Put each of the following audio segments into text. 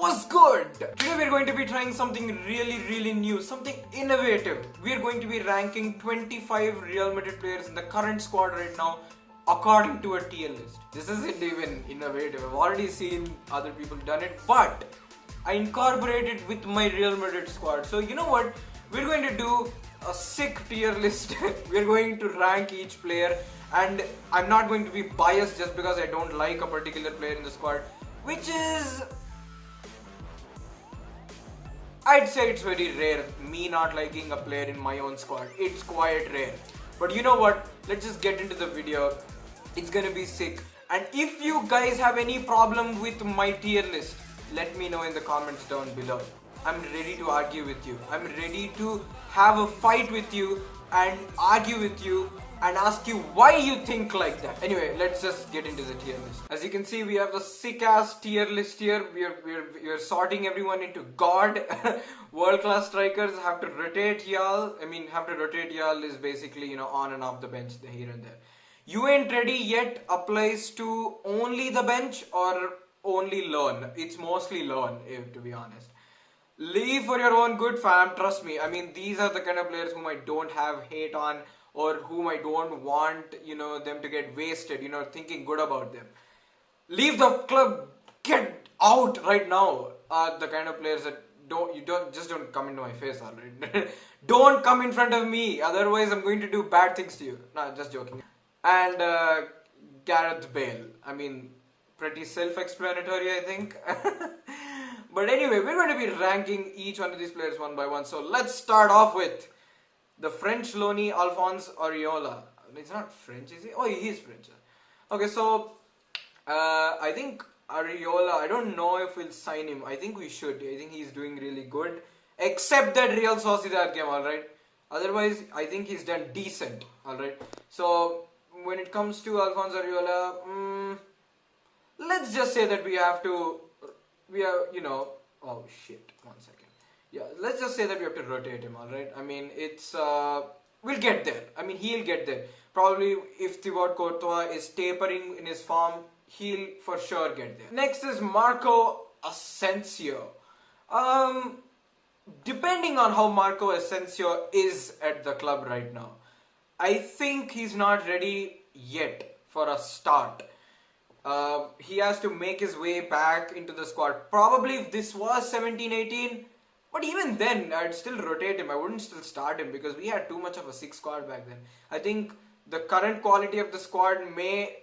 What's good? Today we're going to be trying something really new, something innovative. We're going to be ranking 25 Real Madrid players in the current squad right now according to a tier list. This isn't even innovative. I've already seen other people done it, but I incorporated with my Real Madrid squad. So you know what? We're going to do a sick tier list. We're going to rank each player, and I'm not going to be biased just because I don't like a particular player in the squad, which is, I'd say it's very rare, me not liking a player in my own squad. It's quite rare. But you know what? Let's just get into the video. It's gonna be sick. And if you guys have any problem with my tier list, let me know in the comments down below. I'm ready to argue with you. I'm ready to have a fight with you and argue with you and ask you why you think like that. Anyway, let's just get into the tier list. As you can see, we have the sick ass tier list here. We're sorting everyone into God. World class strikers have to rotate y'all. Have to rotate y'all is basically, on and off the bench, here and there. You ain't ready yet applies to only the bench or only loan. It's mostly loan, to be honest. Leave for your own good, fam. Trust me. These are the kind of players whom I don't have hate on, or whom I don't want, them to get wasted, thinking good about them. Leave the club, get out right now. Are the kind of players that don't come into my face, alright? Don't come in front of me, otherwise I'm going to do bad things to you. No, just joking. And Gareth Bale. Pretty self-explanatory, I think. But anyway, we're going to be ranking each one of these players one by one. So let's start off with the French loanee Alphonse Areola. He's not French, is he? Oh, he is French. Okay, so I think Areola, I don't know if we'll sign him. I think we should. I think he's doing really good. Except that Real Sociedad game, alright? Otherwise, I think he's done decent, alright? So when it comes to Alphonse Areola, let's just say that oh shit, 1 second. Yeah, let's just say that we have to rotate him, alright? We'll get there. He'll get there. Probably if Thibaut Courtois is tapering in his form, he'll for sure get there. Next is Marco Asensio. Depending on how Marco Asensio is at the club right now, I think he's not ready yet for a start. He has to make his way back into the squad. Probably if this was 17-18, but even then, I'd still rotate him. I wouldn't still start him because we had too much of a sick squad back then. I think the current quality of the squad may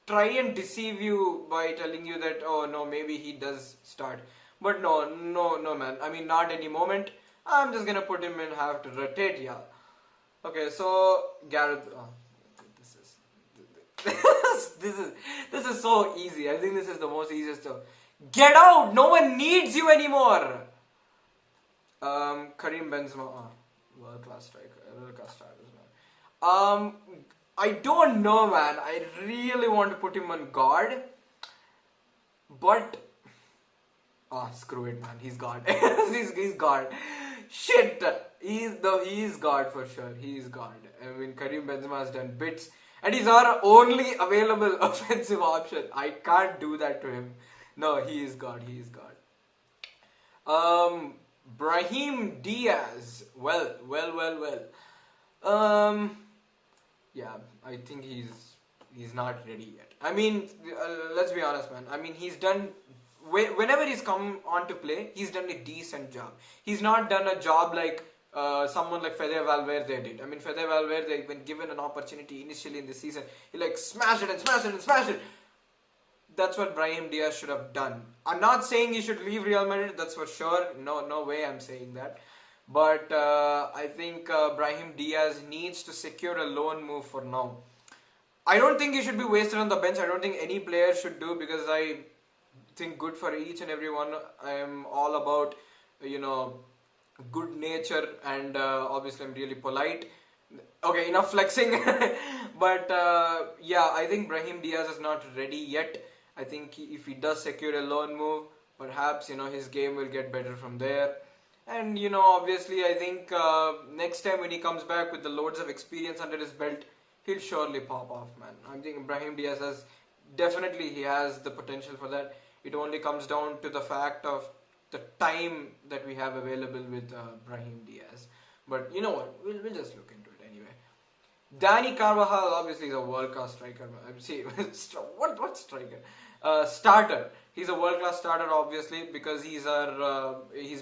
try and deceive you by telling you that, oh no, maybe he does start. But no man. Not any moment. I'm just gonna put him in, have to rotate, yeah. Okay, so Gareth. This is so easy. I think this is the most easiest stuff. Get out! No one needs you anymore. Karim Benzema, world class striker, I don't know, man. I really want to put him on guard, but screw it, man. He's guard. he's guard. Shit, he's guard for sure. He's guard. Karim Benzema has done bits, and he's our only available offensive option. I can't do that to him. No, he is guard. He is guard. Brahim Diaz. Well. Yeah, I think he's not ready yet. Let's be honest, man. He's done, whenever he's come on to play, he's done a decent job. He's not done a job like someone like Fede Valverde did. Fede Valverde, when given an opportunity initially in the season, he smashed it. That's what Brahim Diaz should have done. I'm not saying he should leave Real Madrid, that's for sure. No way I'm saying that. But I think Brahim Diaz needs to secure a loan move for now. I don't think he should be wasted on the bench. I don't think any player should do, because I think good for each and every one. I am all about, good nature, and obviously I'm really polite. Okay, enough flexing. But yeah, I think Brahim Diaz is not ready yet. I think if he does secure a loan move, perhaps his game will get better from there. And obviously I think next time when he comes back with the loads of experience under his belt, he'll surely pop off, man. I think Brahim Diaz has the potential for that. It only comes down to the fact of the time that we have available with Brahim Diaz. But you know what? We'll just look into it anyway. Dani Carvajal obviously is a world class striker. See, what striker? Starter. He's a world class starter obviously because he's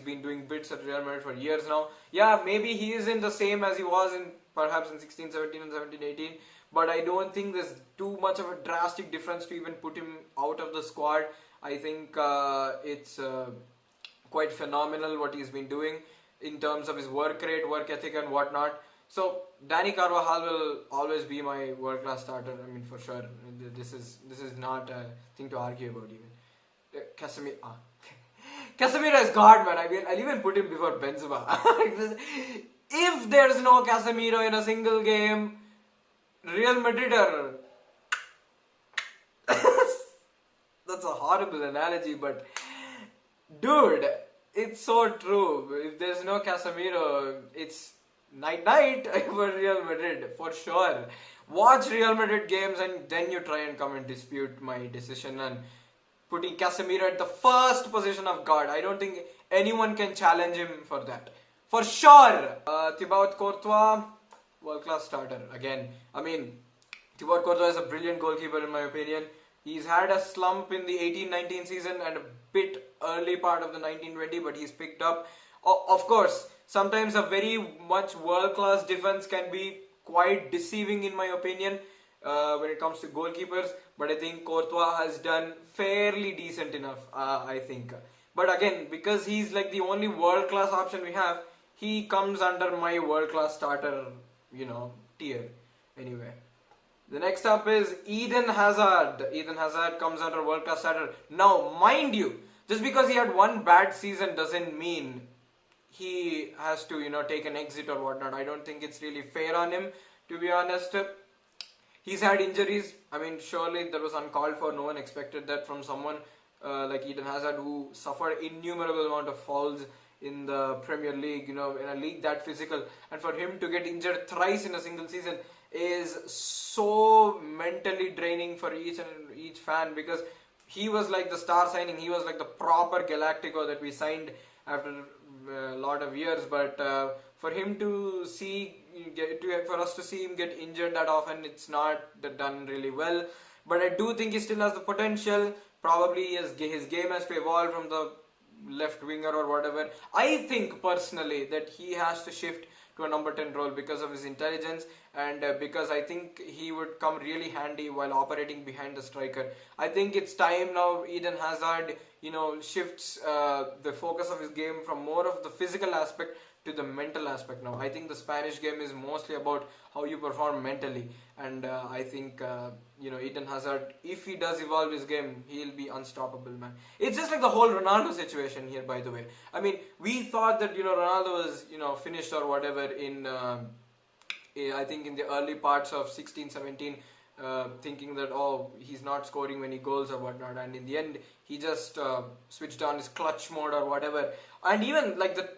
been doing bits at Real Madrid for years now. Yeah, maybe he isn't the same as he was in perhaps in 16, 17 and 17, 18. But I don't think there's too much of a drastic difference to even put him out of the squad. I think it's quite phenomenal what he's been doing in terms of his work rate, work ethic and whatnot. So Dani Carvajal will always be my world class starter. I mean, for sure. This is not a thing to argue about even. Casemiro is God, man. I mean, I'll even put him before Benzema. If there's no Casemiro in a single game, Real Madrid are... That's a horrible analogy, but dude, it's so true. If there's no Casemiro, it's night for Real Madrid, for sure. Watch Real Madrid games and then you try and come and dispute my decision and putting Casemiro at the first position of God. I don't think anyone can challenge him for that. For sure. Thibaut Courtois, world-class starter. Again, I mean, Thibaut Courtois is a brilliant goalkeeper in my opinion. He's had a slump in the 18-19 season and a bit early part of the 19-20, but he's picked up. Of course, sometimes a very much world-class defense can be quite deceiving in my opinion when it comes to goalkeepers. But I think Courtois has done fairly decent enough, I think. But again, because he's like the only world-class option we have, he comes under my world-class starter, tier. Anyway. The next up is Eden Hazard. Eden Hazard comes under world class starter. Now, mind you, just because he had one bad season doesn't mean he has to, take an exit or whatnot. I don't think it's really fair on him, to be honest. He's had injuries. I mean, surely that was uncalled for. No one expected that from someone like Eden Hazard, who suffered innumerable amount of fouls in the Premier League, in a league that physical. And for him to get injured thrice in a single season is so mentally draining for each fan, because he was like the star signing. He was like the proper Galactico that we signed after a lot of years. But for him to for us to see him get injured that often, it's not done really well. But I do think he still has the potential. Probably his game has to evolve from the left winger or whatever. I think personally that he has to shift to a number 10 role because of his intelligence, and because I think he would come really handy while operating behind the striker. I think it's time now Eden Hazard, shifts the focus of his game from more of the physical aspect to the mental aspect now. I think the Spanish game is mostly about how you perform mentally, and I think Eden Hazard, if he does evolve his game, he'll be unstoppable, man. It's just like the whole Ronaldo situation here, by the way. I mean, we thought that Ronaldo was finished or whatever in I think in the early parts of 16-17, thinking that he's not scoring many goals or whatnot, and in the end he just switched on his clutch mode or whatever. And even like the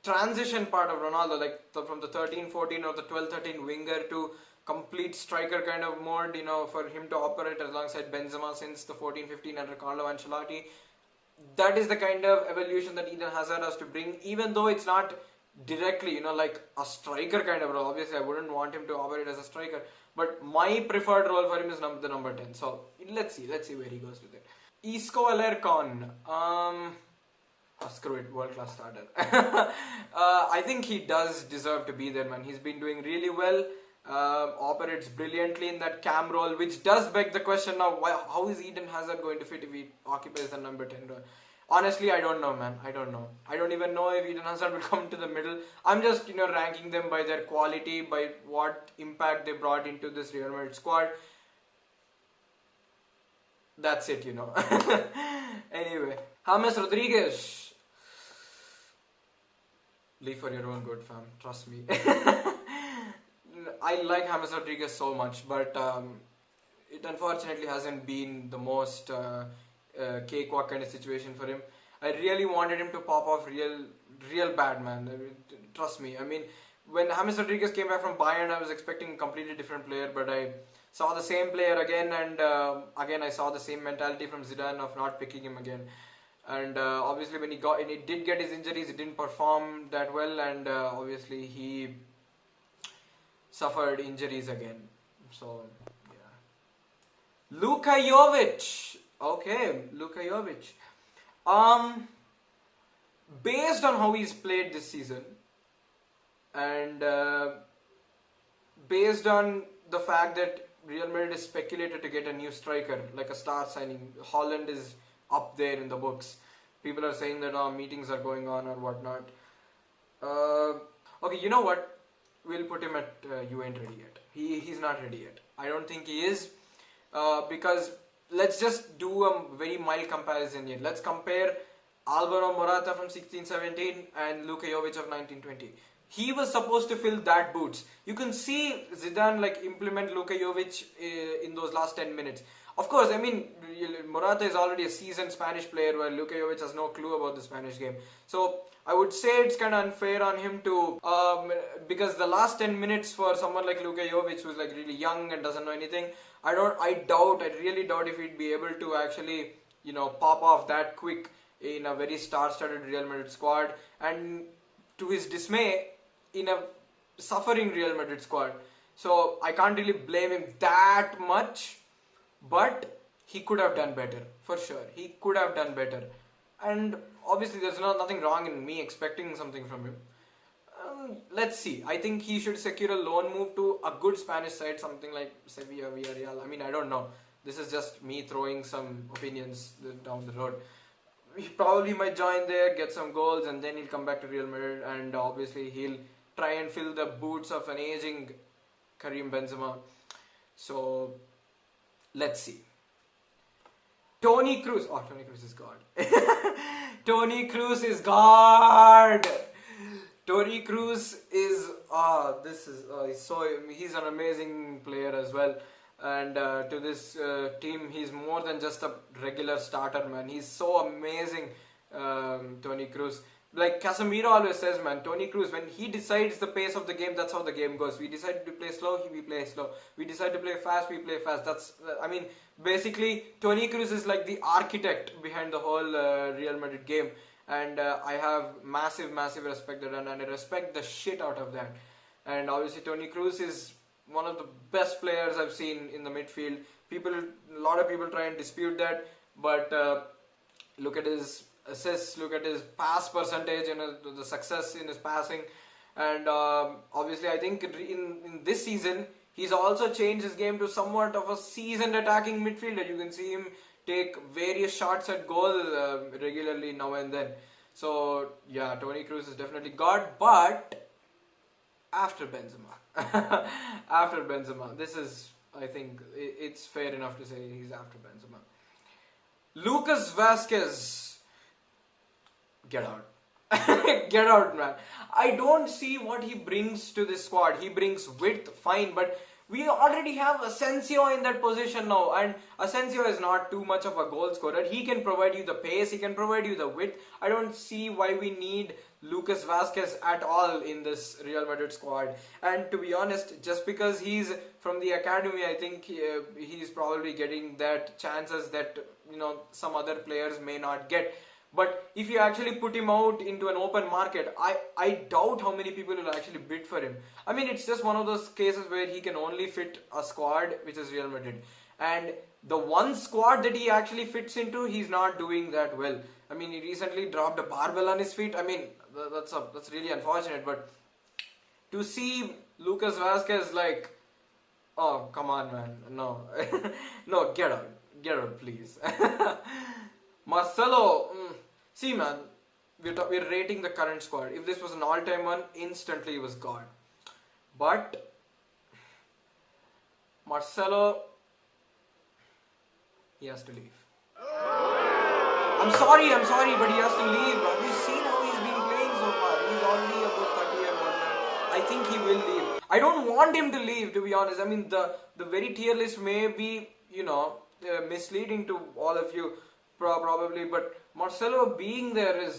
transition part of Ronaldo, like from the 13-14 or the 12-13 winger to complete striker kind of mode, for him to operate alongside Benzema since the 14-15 under Carlo Ancelotti. That is the kind of evolution that Eden Hazard has to bring, even though it's not directly, like a striker kind of role. Obviously, I wouldn't want him to operate as a striker, but my preferred role for him is the number 10. So let's see where he goes with it. Isco Alarcon. Screw it, world-class starter. I think he does deserve to be there, man. He's been doing really well. Operates brilliantly in that cam role, which does beg the question now, how is Eden Hazard going to fit if he occupies the number 10 role? Honestly, I don't know, man. I don't know. I don't even know if Eden Hazard will come to the middle. I'm just, ranking them by their quality, by what impact they brought into this Real Madrid squad. That's it, Anyway, James Rodriguez. Leave for your own good, fam. Trust me. I like James Rodriguez so much, but it unfortunately hasn't been the most cakewalk kind of situation for him. I really wanted him to pop off real bad, man. Trust me. I mean, when James Rodriguez came back from Bayern, I was expecting a completely different player, but I Saw the same player again, and again I saw the same mentality from Zidane of not picking him again. And obviously when he did get his injuries, he didn't perform that well, and obviously he suffered injuries again. So yeah. Luka Jovic. Okay, Luka Jovic. Based on how he's played this season, and based on the fact that Real Madrid is speculated to get a new striker, like a star signing, Holland is up there in the books. People are saying that meetings are going on or whatnot. Okay, you know what? We'll put him at you ain't ready yet. He's not ready yet. I don't think he is, because let's just do a very mild comparison here. Let's compare Alvaro Morata from 16-17 and Luka Jovic of 19-20. He was supposed to fill that boots. You can see Zidane like implement Luka Jovic in those last 10 minutes. Of course, I mean, Morata is already a seasoned Spanish player, while Luka Jovic has no clue about the Spanish game. So I would say it's kind of unfair on him to, because the last 10 minutes for someone like Luka Jovic, who's like really young and doesn't know anything, I really doubt if he'd be able to actually, pop off that quick in a very star-studded Real Madrid squad, and to his dismay, in a suffering Real Madrid squad. So I can't really blame him that much, but he could have done better, for sure. He could have done better. And obviously there's nothing wrong in me expecting something from him. Let's see. I think he should secure a loan move to a good Spanish side, something like Sevilla, Villarreal. I mean, I don't know. This is just me throwing some opinions down the road. He probably might join there, get some goals, and then he'll come back to Real Madrid, and obviously he'll try and fill the boots of an aging Karim Benzema. So let's see. Toni Cruz. Oh, Toni Cruz is God. Toni Cruz is God. Toni Cruz is he's an amazing player as well. And to this team, he's more than just a regular starter, man. He's so amazing, Toni Cruz. Like Casemiro always says, man, Toni Cruz, when he decides the pace of the game, that's how the game goes. We decide to play slow, we play slow. We decide to play fast, we play fast. Basically, Toni Cruz is like the architect behind the whole Real Madrid game. And I have massive respect for that, and I respect the shit out of that. And obviously, Toni Cruz is one of the best players I've seen in the midfield. A lot of people try and dispute that, but look at his assists, look at his pass percentage, and the success in his passing. And obviously, I think in this season, he's also changed his game to somewhat of a seasoned attacking midfielder. You can see him take various shots at goal regularly now and then. So yeah, Toni Cruz is definitely God, but after Benzema. After Benzema. This is, I think, it's fair enough to say he's after Benzema. Lucas Vasquez. Get out. Get out, man. I don't see what he brings to this squad. He brings width, fine, but we already have Asensio in that position now, and Asensio is not too much of a goal scorer. He can provide you the pace, he can provide you the width. I don't see why we need Lucas Vasquez at all in this Real Madrid squad. And to be honest, just because he's from the academy, I think he's probably getting that chances that some other players may not get. But if you actually put him out into an open market, I doubt how many people will actually bid for him. I mean, it's just one of those cases where he can only fit a squad, which is Real Madrid. And the one squad that he actually fits into, he's not doing that well. I mean, he recently dropped a barbell on his feet. I mean, that's really unfortunate. But to see Lucas Vasquez like, oh, come on, man. No. No, get out, please. Marcelo, see, man, we're rating the current squad. If this was an all-time one, instantly it was gone. But Marcelo, he has to leave. I'm sorry, but he has to leave. Have you seen how he's been playing so far? He's already about 30 and whatnot. I think he will leave. I don't want him to leave, to be honest. I mean, the very tier list may be, misleading to all of you. Probably, but Marcelo being there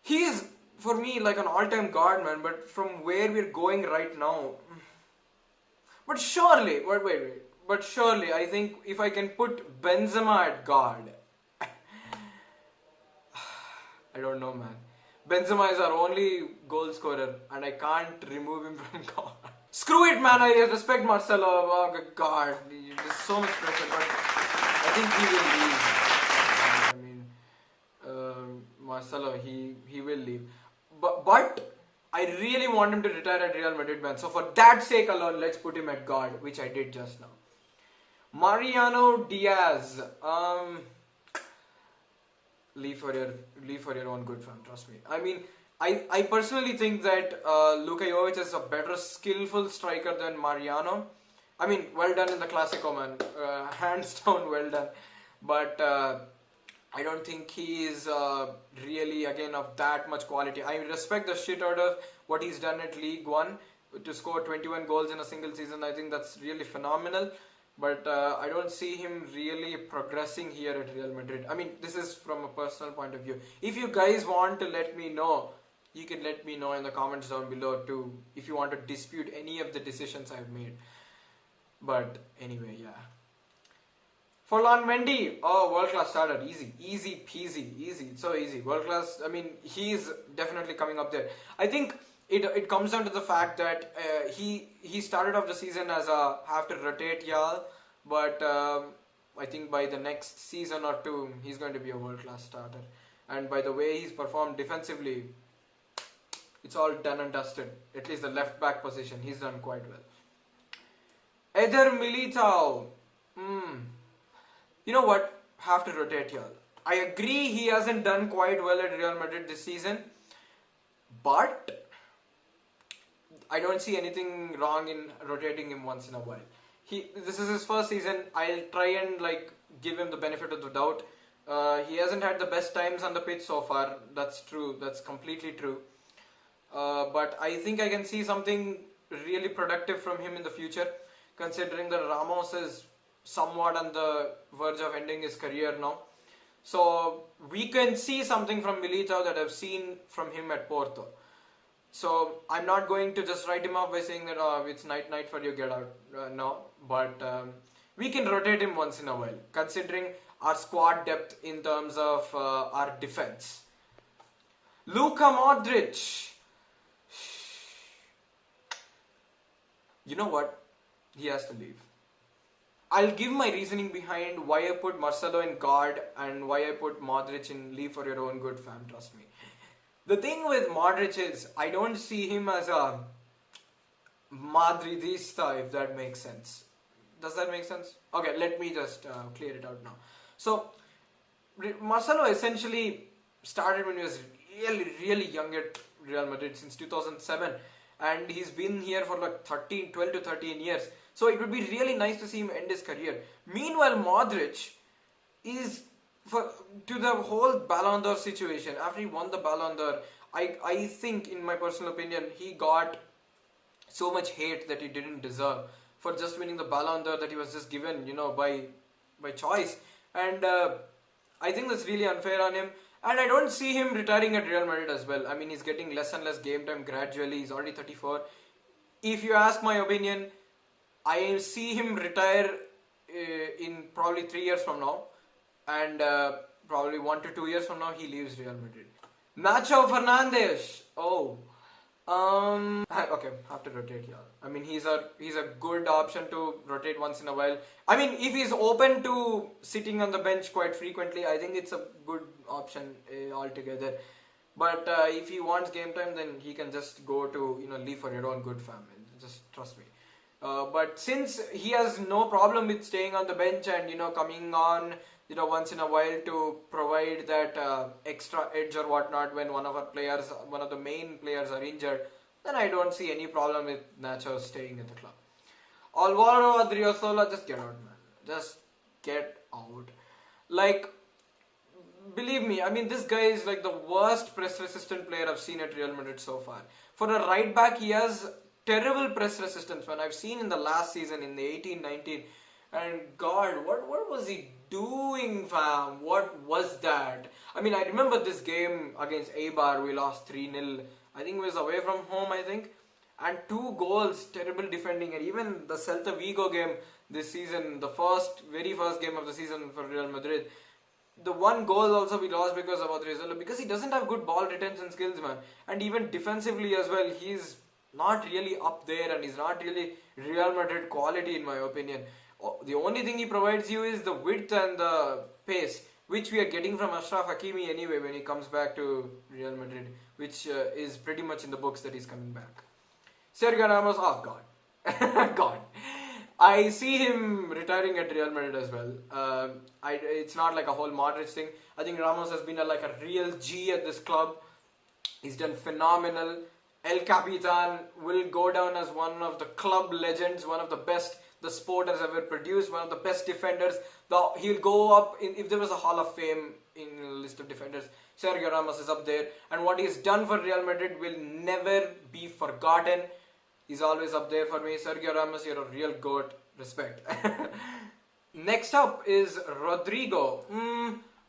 he is for me like an all-time god, man. But from where we're going right now, But surely, wait. But surely, I think if I can put Benzema at guard, I don't know, man. Benzema is our only goal scorer, and I can't remove him from guard. Screw it, man. I respect Marcelo. Oh, God, there's so much pressure, but I think he will leave. I mean, Marcelo, he will leave. But I really want him to retire at Real Madrid, man. So for that sake alone, let's put him at guard, which I did just now. Mariano Diaz. Leave for your own good, fam. Trust me. I mean, I personally think that Luka Jovic is a better skillful striker than Mariano. I mean, well done in the Clasico, man. Hands down, well done. But I don't think he is really, again, of that much quality. I respect the shit out of what he's done at League One to score 21 goals in a single season. I think that's really phenomenal. But I don't see him really progressing here at Real Madrid. I mean, this is from a personal point of view. If you guys want to let me know, you can let me know in the comments down below too, if you want to dispute any of the decisions I've made. But anyway, yeah. Forlan Mendy, oh, world-class starter, easy peasy, easy, so easy, world-class. I mean, he's definitely coming up there. I think it comes down to the fact that he started off the season as a have to rotate y'all, but I think by the next season or two, he's going to be a world-class starter. And by the way he's performed defensively, it's all done and dusted. At least the left-back position, he's done quite well. Eder Militao, you know what? Have to rotate y'all. I agree he hasn't done quite well at Real Madrid this season, but I don't see anything wrong in rotating him once in a while. This is his first season. I'll try and give him the benefit of the doubt. He hasn't had the best times on the pitch so far. That's true. That's completely true. But I think I can see something really productive from him in the future, considering that Ramos is somewhat on the verge of ending his career now. So we can see something from Militao that I've seen from him at Porto. So I'm not going to just write him off by saying that it's night for you, get out. No, but we can rotate him once in a while, considering our squad depth in terms of our defense. Luka Modric. You know what? He has to leave. I'll give my reasoning behind why I put Marcelo in guard and why I put Modric in leave for your own good, fam. Trust me. The thing with Modric is, I don't see him as a Madridista, if that makes sense. Does that make sense? Okay, let me just clear it out now. So, Marcelo essentially started when he was really young at Real Madrid since 2007. And he's been here for 12 to 13 years. So it would be really nice to see him end his career. Meanwhile, Modric is, to the whole Ballon d'Or situation, after he won the Ballon d'Or, I think, in my personal opinion, he got so much hate that he didn't deserve for just winning the Ballon d'Or that he was just given, by choice. And I think that's really unfair on him. And I don't see him retiring at Real Madrid as well. I mean, he's getting less and less game time gradually. He's already 34. If you ask my opinion, I see him retire in probably 3 years from now. And probably 1 to 2 years from now, he leaves Real Madrid. Nacho Fernandes. Oh. Okay, have to rotate here. I mean, he's a good option to rotate once in a while. I mean, if he's open to sitting on the bench quite frequently, I think it's a good option altogether. But if he wants game time, then he can just go to leave for your own good, fam. Just trust me. But since he has no problem with staying on the bench and coming on once in a while to provide that extra edge or whatnot when one of the main players are injured, then I don't see any problem with Nacho staying in the club. Alvaro Adriozola, just get out, man. Just get out. Believe me, I mean, this guy is the worst press-resistant player I've seen at Real Madrid so far. For a right back, he has terrible press resistance, man. I've seen in the last season, in the 18-19, and God, what was he doing, fam? What was that? I mean, I remember this game against Eibar, we lost 3-0. I think it was away from home, and 2 goals, terrible defending, and even the Celta Vigo game this season, the very first game of the season for Real Madrid, the 1 goal also we lost because of Rodrigo, because he doesn't have good ball retention skills, man. And even defensively as well, he's not really up there, and he's not really Real Madrid quality in my opinion. The only thing he provides you is the width and the pace, which we are getting from Ashraf Hakimi anyway when he comes back to Real Madrid, which is pretty much in the books that he's coming back. Sergio Ramos, oh god. God. I see him retiring at Real Madrid as well. It's not like a whole Modric thing. I think Ramos has been like a real G at this club. He's done phenomenal. El Capitan will go down as one of the club legends, one of the best the sport has ever produced, one of the best defenders. He'll go up, if there was a Hall of Fame in a list of defenders, Sergio Ramos is up there. And what he's done for Real Madrid will never be forgotten. He's always up there for me. Sergio Ramos, you're a real goat. Respect. Next up is Rodrigo.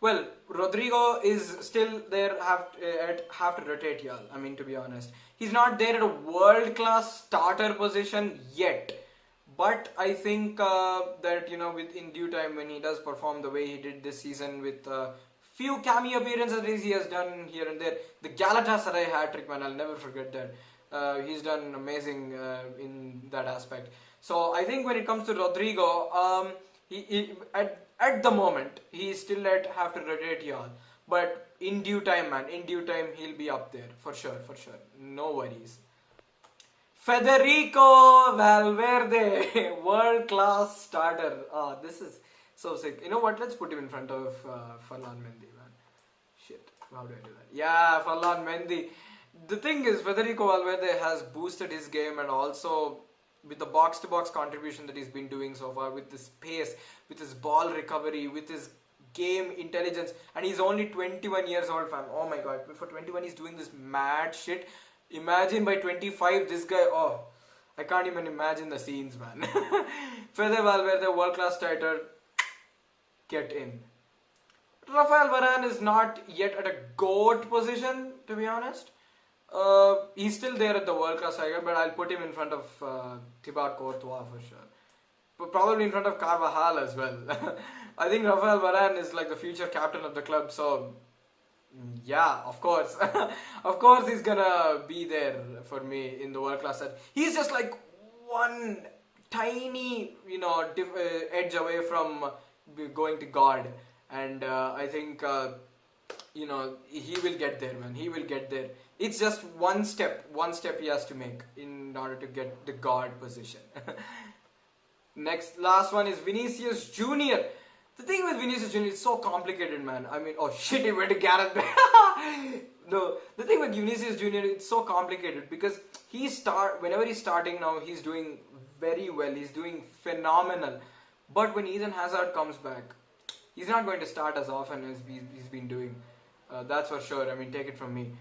Well, Rodrigo is still there, have to rotate, y'all. I mean, to be honest. He's not there at a world-class starter position yet. But I think that, in due time, when he does perform the way he did this season with few cameo appearances he has done here and there. The Galatasaray hat-trick, man, I'll never forget that. He's done amazing in that aspect. So I think when it comes to Rodrigo, at the moment, he's still have to rotate y'all. But in due time, man, he'll be up there. For sure. No worries. Federico Valverde, world-class starter. Oh, this is so sick. You know what? Let's put him in front of Ferland Mendy, man. Shit, how do I do that? Yeah, Ferland Mendy. The thing is, Federico Valverde has boosted his game, and also with the box-to-box contribution that he's been doing so far, with his pace, with his ball recovery, with his game intelligence, and he's only 21 years old, fam. Oh my god, for 21 he's doing this mad shit. Imagine by 25 this guy, oh, I can't even imagine the scenes, man. Fede Valverde, world-class starter, get in. Rafael Varane is not yet at a GOAT position, to be honest. He's still there at the world-class striker, but I'll put him in front of Thibaut Courtois for sure. But probably in front of Carvajal as well. I think Rafael Varane is like the future captain of the club, so yeah, of course. Of course he's gonna be there for me in the world-class set. He's just like one tiny, edge away from going to God. And I think, he will get there, man. He will get there. It's just one step he has to make in order to get the God position. Last one is Vinicius Junior. The thing with Vinicius Junior is so complicated, man. I mean, oh shit, he went to Gareth Bale. No, the thing with Vinicius Junior, it's so complicated because whenever he's starting now, he's doing very well. He's doing phenomenal. But when Eden Hazard comes back, he's not going to start as often as he's been doing. That's for sure. I mean, take it from me.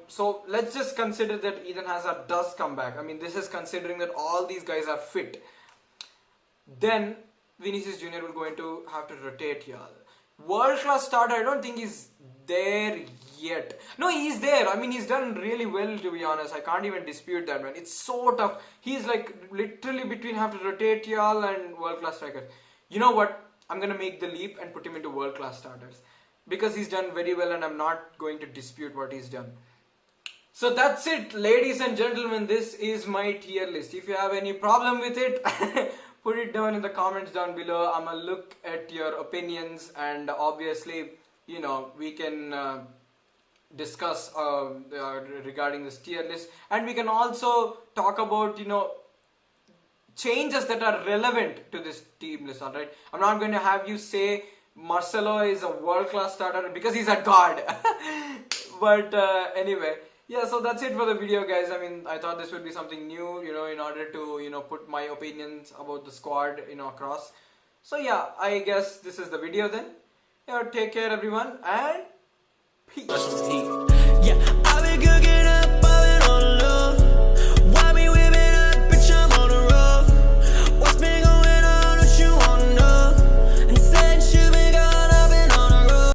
So let's just consider that Eden Hazard does come back. I mean, this is considering that all these guys are fit. Then Vinicius Junior will going to have to rotate here. World-class starter, I don't think he's there yet. No, he's there. I mean, he's done really well, to be honest. I can't even dispute that, man. It's so tough. He's like literally between have to rotate y'all and world-class strikers. You know what? I'm going to make the leap and put him into world-class starters. Because he's done very well and I'm not going to dispute what he's done. So that's it, ladies and gentlemen. This is my tier list. If you have any problem with it, put it down in the comments down below. I'm gonna look at your opinions, and obviously, we can discuss regarding this tier list, and we can also talk about, changes that are relevant to this team list, alright? I'm not going to have you say Marcelo is a world-class starter because he's a god. But anyway, yeah, so that's it for the video, guys. I mean, I thought this would be something new, in order to, put my opinions about the squad, across. So yeah, I guess this is the video then. Yeah, take care everyone, and peace. Yeah,